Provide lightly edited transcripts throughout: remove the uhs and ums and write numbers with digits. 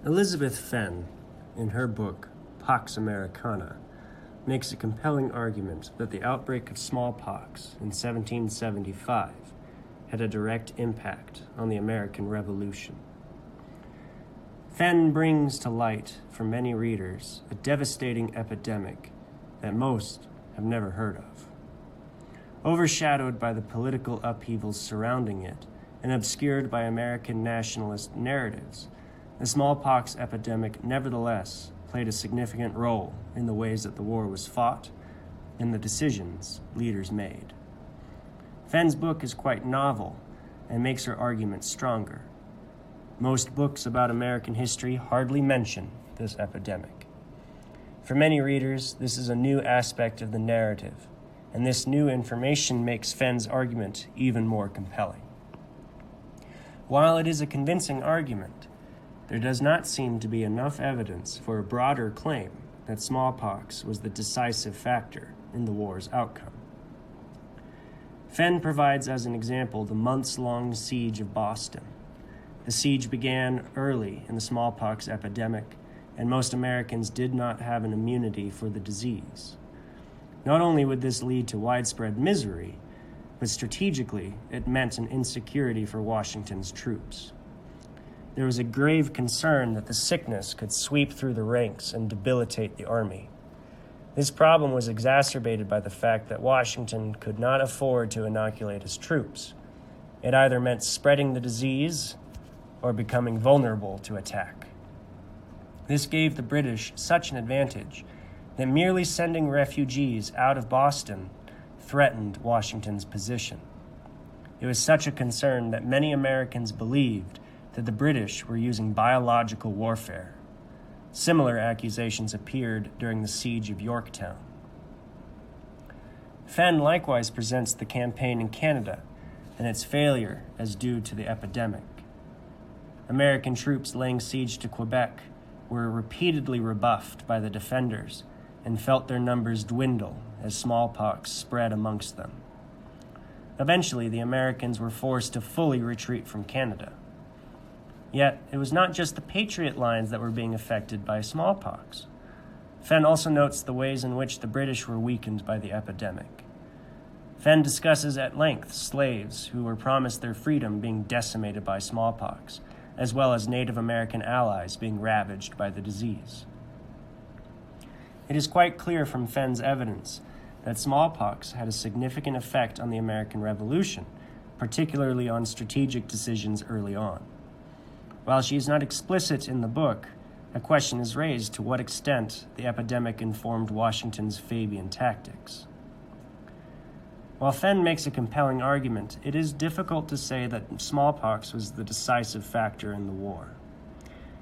Elizabeth Fenn, in her book Pox Americana, makes a compelling argument that the outbreak of smallpox in 1775 had a direct impact on the American Revolution. Fenn brings to light for many readers a devastating epidemic that most have never heard of. Overshadowed by the political upheavals surrounding it and obscured by American nationalist narratives, the smallpox epidemic nevertheless played a significant role in the ways that the war was fought and the decisions leaders made. Fenn's book is quite novel and makes her argument stronger. Most books about American history hardly mention this epidemic. For many readers, this is a new aspect of the narrative, and this new information makes Fenn's argument even more compelling. While it is a convincing argument, there does not seem to be enough evidence for a broader claim that smallpox was the decisive factor in the war's outcome. Fenn provides as an example the months-long siege of Boston. The siege began early in the smallpox epidemic, and most Americans did not have an immunity for the disease. Not only would this lead to widespread misery, but strategically it meant an insecurity for Washington's troops. There was a grave concern that the sickness could sweep through the ranks and debilitate the army. This problem was exacerbated by the fact that Washington could not afford to inoculate his troops. It either meant spreading the disease or becoming vulnerable to attack. This gave the British such an advantage that merely sending refugees out of Boston threatened Washington's position. It was such a concern that many Americans believed that the British were using biological warfare. Similar accusations appeared during the siege of Yorktown. Fenn likewise presents the campaign in Canada and its failure as due to the epidemic. American troops laying siege to Quebec were repeatedly rebuffed by the defenders and felt their numbers dwindle as smallpox spread amongst them. Eventually, the Americans were forced to fully retreat from Canada. Yet, it was not just the Patriot lines that were being affected by smallpox. Fenn also notes the ways in which the British were weakened by the epidemic. Fenn discusses at length slaves who were promised their freedom being decimated by smallpox, as well as Native American allies being ravaged by the disease. It is quite clear from Fenn's evidence that smallpox had a significant effect on the American Revolution, particularly on strategic decisions early on. While she is not explicit in the book, a question is raised to what extent the epidemic informed Washington's Fabian tactics. While Fenn makes a compelling argument, it is difficult to say that smallpox was the decisive factor in the war.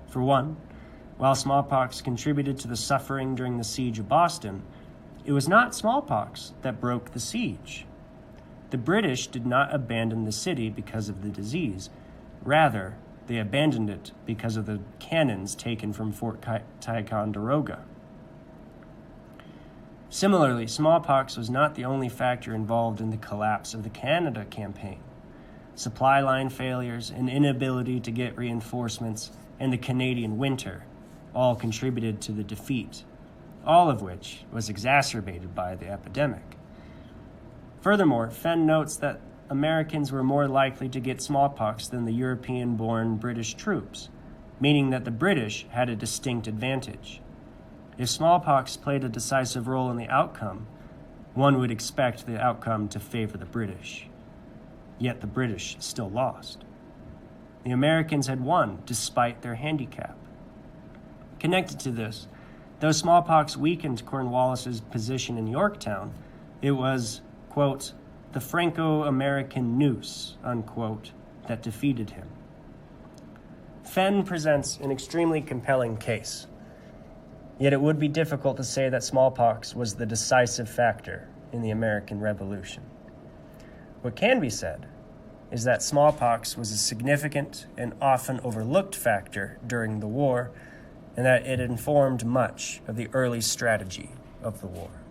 For one, while smallpox contributed to the suffering during the siege of Boston, it was not smallpox that broke the siege. The British did not abandon the city because of the disease. Rather, they abandoned it because of the cannons taken from Fort Ticonderoga. Similarly, smallpox was not the only factor involved in the collapse of the Canada campaign. Supply line failures, an inability to get reinforcements, and the Canadian winter all contributed to the defeat, all of which was exacerbated by the epidemic. Furthermore, Fenn notes that Americans were more likely to get smallpox than the European-born British troops, meaning that the British had a distinct advantage. If smallpox played a decisive role in the outcome, one would expect the outcome to favor the British. Yet the British still lost. The Americans had won despite their handicap. Connected to this, though smallpox weakened Cornwallis's position in Yorktown, it was, quote, the Franco-American noose, unquote, that defeated him. Fenn presents an extremely compelling case. Yet it would be difficult to say that smallpox was the decisive factor in the American Revolution. What can be said is that smallpox was a significant and often overlooked factor during the war, and that it informed much of the early strategy of the war.